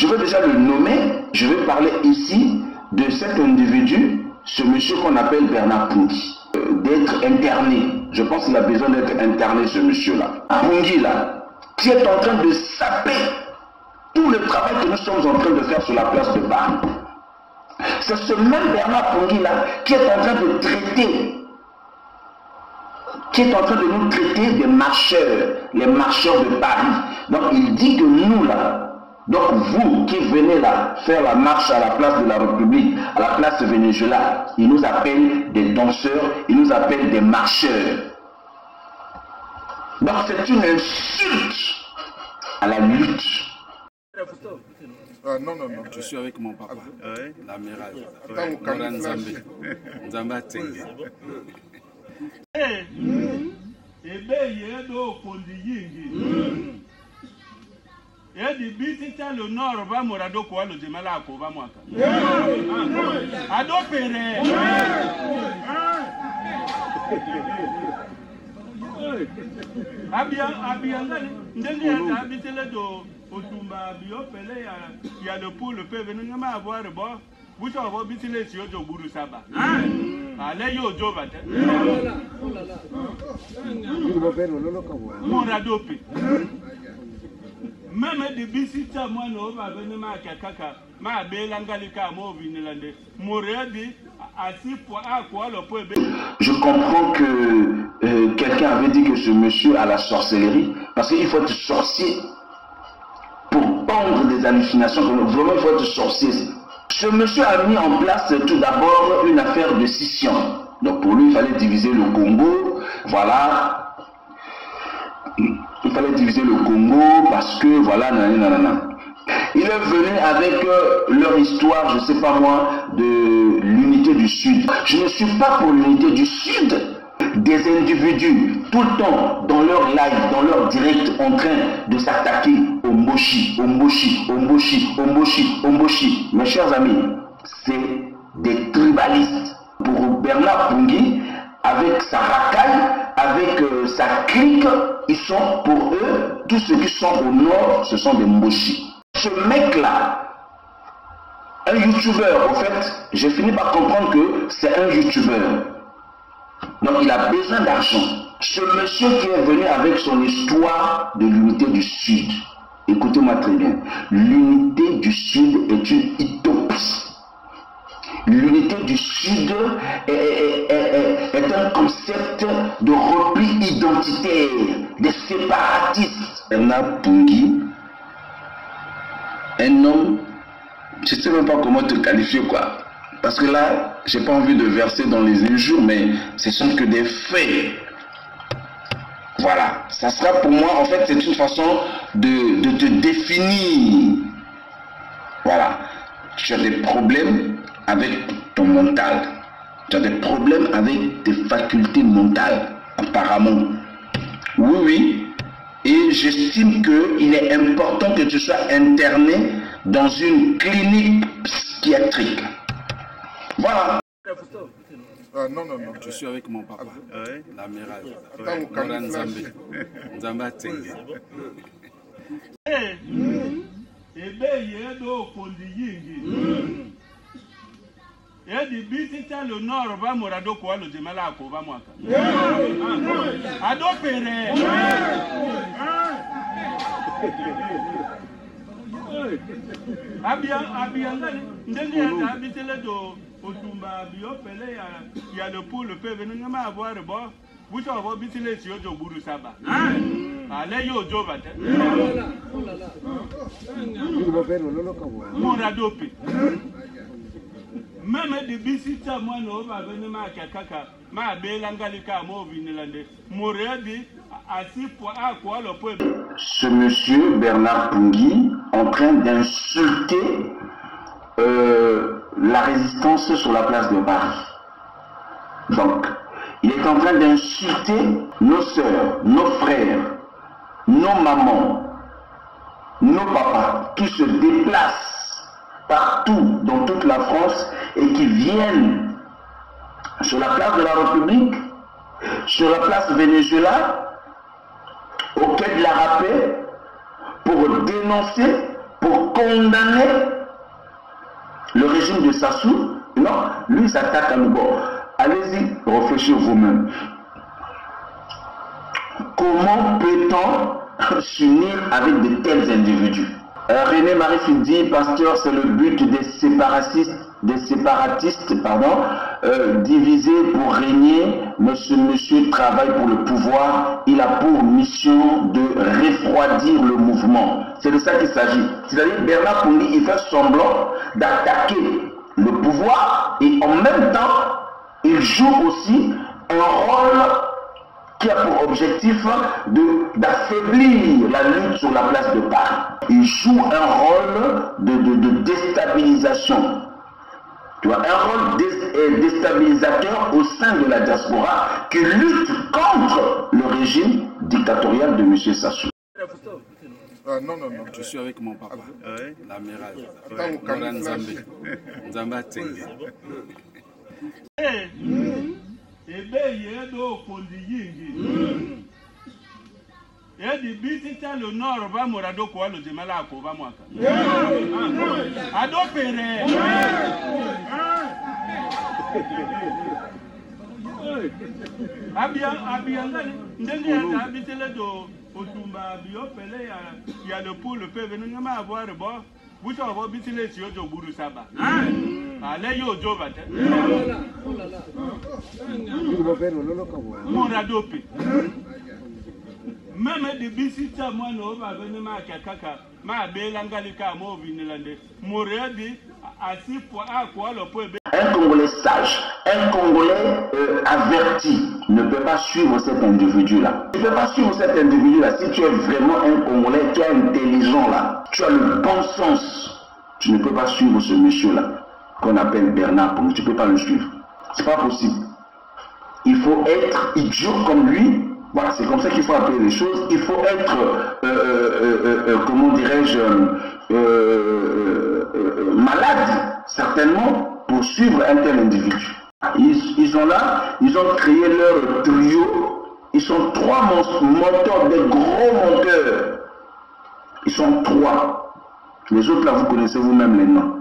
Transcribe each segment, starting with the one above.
veux déjà le nommer, je vais parler ici de cet individu, ce monsieur qu'on appelle Bernard Pungui, d'être interné. Je pense qu'il a besoin d'être interné, ce monsieur-là. Pungui, là, qui est en train de saper tout le travail que nous sommes en train de faire sur la place de Paris. C'est ce même Bernard Pungui, là, qui est en train de traiter, qui est en train de nous traiter des marcheurs, les marcheurs de Paris. Donc il dit que nous, là, donc vous qui venez là faire la marche à la place de la République, à la place Venezuela, il nous appelle des danseurs, il nous appelle des marcheurs. Donc c'est une insulte à la lutte. Non. Je suis avec mon papa, l'amiral. Nzamba Tsenge. Edi biti talo noro ba morado ko alo jemala ko ba mwaka. Ado pere. Abia ngani ndeli ya bitele do otumba bio pele ya le poule pe venu ngama avoir bo buto bo bitele si ojo gburu saba. Ale yo jo bate. Morado pe. Même de bisita moi no ba venu ma kakaka ma be langalika mo vinilande moredi asi pour a quoi le peut. Je comprends que quelqu'un avait dit que ce monsieur a la sorcellerie parce qu'il faut être sorcier pour pendre des hallucinations. Vraiment il faut être sorcier. Ce monsieur a mis en place tout d'abord une affaire de scission. Donc pour lui il fallait diviser le Congo. Voilà. Il fallait diviser le Congo parce que voilà, nanana. Il est venu avec leur histoire, je ne sais pas moi, de l'unité du Sud. Je ne suis pas pour l'unité du Sud. Des individus, tout le temps, dans leur live, dans leur direct, en train de s'attaquer au Mboshi. Mes chers amis, c'est des tribalistes. Pour Bernard Pungui, avec sa racaille, avec sa clique, ils sont pour eux, tous ceux qui sont au nord, ce sont des Mboshi. Ce mec-là, un youtubeur, en fait, j'ai fini par comprendre que c'est un youtubeur. Donc il a besoin d'argent. Ce monsieur qui est venu avec son histoire de l'unité du Sud, écoutez-moi très bien, l'unité du Sud est une utopie. L'unité du Sud est un concept de repli identitaire, des séparatistes. Bernard Pungui, un homme, je ne sais même pas comment te qualifier quoi. Parce que là, j'ai pas envie de verser dans les injures, mais ce sont que des faits. Voilà, ça sera pour moi, en fait, c'est une façon de te définir. Voilà, tu as des problèmes avec ton mental. Tu as des problèmes avec tes facultés mentales, apparemment. Oui. Et j'estime qu'il est important que tu sois interné dans une clinique psychiatrique. Voilà. Non. Je suis avec mon papa, l'amiral. Nzamba Tsenge. Edi biti talo noro ba morado ko alo jemala ko ba mwaka. Ado pere. Abia ngani ndeli ya bitele do otumba bio pele ya le poule pe venu ngama avoir bo buto bo bitele si ojo gburu saba. Ale yo jo bate. Morado pe. Même de bisita moi no ba venu ma kakaka ma be langalika mo vinilande moredi asi pour a quoi le peut. Ce monsieur Bernard Pungui en train d'insulter la résistance sur la place de Paris. Donc, il est en train d'insulter nos sœurs, nos frères, nos mamans, nos papas qui se déplacent partout dans toute la France et qui viennent sur la place de la République, sur la place Venezuela, au quai de la Rapée, pour dénoncer, pour pour condamner le régime de Sassou. Non, lui il s'attaque à nous. Bon, allez-y, réfléchissez vous-même. Comment peut-on s'unir avec de tels individus? René Marie dit, pasteur, c'est le but des séparatistes, diviser pour régner. Monsieur travaille pour le pouvoir. Il a pour mission de refroidir le mouvement. C'est de ça qu'il s'agit. C'est-à-dire Bernard Pongui, il fait semblant d'attaquer le pouvoir et en même temps, il joue aussi un rôle qui a pour objectif d'affaiblir la lutte sur la place de Paris. Il joue un rôle de déstabilisation. Tu vois, un rôle déstabilisateur au sein de la diaspora qui lutte contre le régime dictatorial de M. Sassou. Non. Je suis avec mon papa, l'amiral. Nzamba Tsenge. Ebe yedo kondi yingi. Yedi biti talo noro ba morado ko alo jemala ko ba mwaka. Ado pere. Abia ndenge ya bitele do otumba bio pele ya le pour le PV n'ama avoir bon. Vous avez bitele si ojo buru saba. Allez yo jo bate. Moradope. Même de bisita moi no va venir ma kaka ma belangalika mo vinilande. Moradi asi pour a quoi le peut. Un Congolais sage, un Congolais averti ne peut pas suivre cet individu-là. Tu ne peux pas suivre cet individu-là si tu es vraiment un Congolais, tu es intelligent là, tu as le bon sens. Tu ne peux pas suivre ce monsieur-là qu'on appelle Bernard Pongui. Tu ne peux pas le suivre. C'est pas possible. Il faut être idiot comme lui. Voilà, c'est comme ça qu'il faut appeler les choses. Il faut être, comment dirais-je, malade, certainement, pour suivre un tel individu. Ils sont là, ils ont créé leur trio. Ils sont trois monteurs, des gros monteurs. Ils sont trois. Les autres là, vous connaissez vous-même les noms.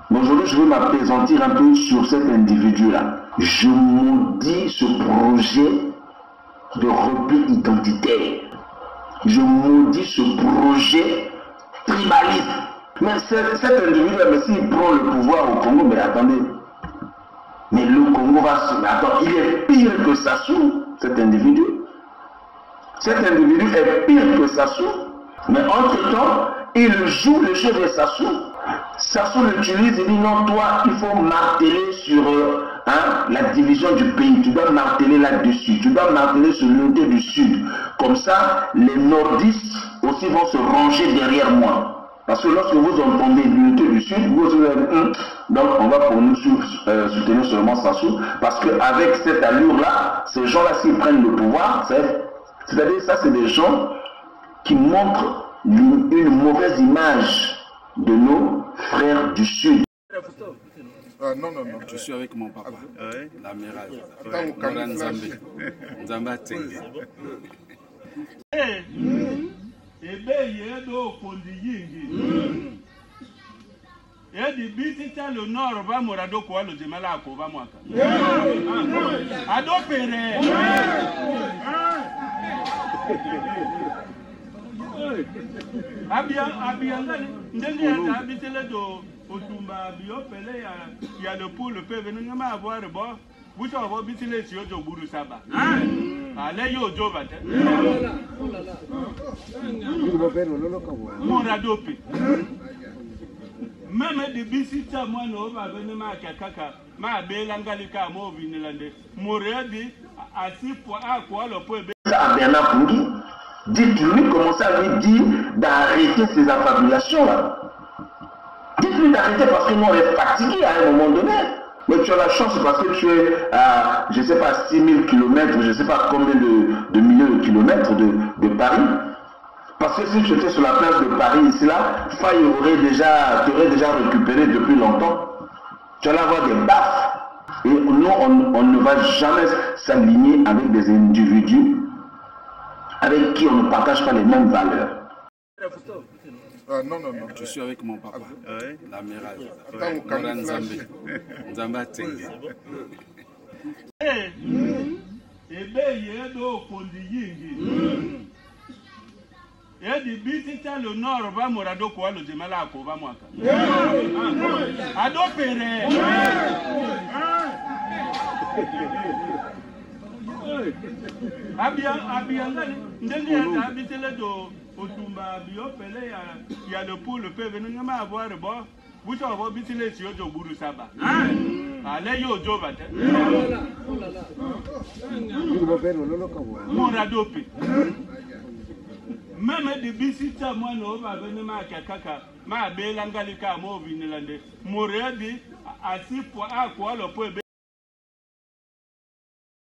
Mais aujourd'hui, je vais m'appesantir un peu sur cet individu-là. Je maudis ce projet de repli identitaire. Je maudis ce projet tribaliste. Mais cet individu-là, s'il prend le pouvoir au Congo, mais attendez, mais le Congo va se... Attends, il est pire que Sassou, cet individu. Cet individu est pire que Sassou. Mais entre-temps, il joue le jeu de Sassou. Sassou l'utilise et dit non, toi, il faut marteler sur la division du pays. Tu dois marteler là-dessus. Tu dois marteler sur l'unité du Sud. Comme ça, les nordistes aussi vont se ranger derrière moi. Parce que lorsque vous entendez l'unité du Sud, vous allez donc on va pour nous soutenir seulement Sassou. Parce qu'avec cette allure-là, ces gens-là, s'ils prennent le pouvoir, c'est-à-dire ça, c'est des gens qui montrent une mauvaise image de nos frères du Sud. Non. Je suis avec mon papa, l'amiral. Nzamba Tsenge. Ebe yedo kondi yingi. Yedi biti talo noro ba morado ko alo jemala ko ba mwaka. Ado pere. Abia ndenge ya bitele do otumba bio pele ya le pour le PV n'ama avoir bon. Vous avez bitele si ojo buru saba. Allez yo jo bate. Moradope. Même de bisita moi no va venir ma kaka ma belangalika mo vinilande. Moradi asi pour a quoi le peut. À Bernard Pongui, dites-lui, commencez à lui dire d'arrêter ces affabulations-là. Dites-lui d'arrêter parce que nous on est fatigués à un moment donné. Mais tu as la chance parce que tu es à, je ne sais pas, 6000 km, je ne sais pas combien de milliers de kilomètres de Paris. Parce que si tu étais sur la place de Paris, ici là, Faye t'aurait déjà récupéré depuis longtemps. Tu allais avoir des baffes. Et nous, on ne va jamais s'aligner avec des individus avec qui on ne partage pas les mêmes valeurs. Non. Je suis avec mon papa. L'amiral. Mora Nzambe. Nzambe Tsenge. Ebe yedo kondi yingi. Yedi biti le nord va morado kwa lo jemala ko va mwaka. Ado pere. Abianga ndenge ya habitele do otumba bio pele ya le pour le peut venir ma avoir bon vous avez bitele si ojo buru saba. Ale yo jo bate. Morado pe. Même de bisita moi no va venir ma kaka ma be langalika mo vinilande. Moradi asi pour a quoi le peut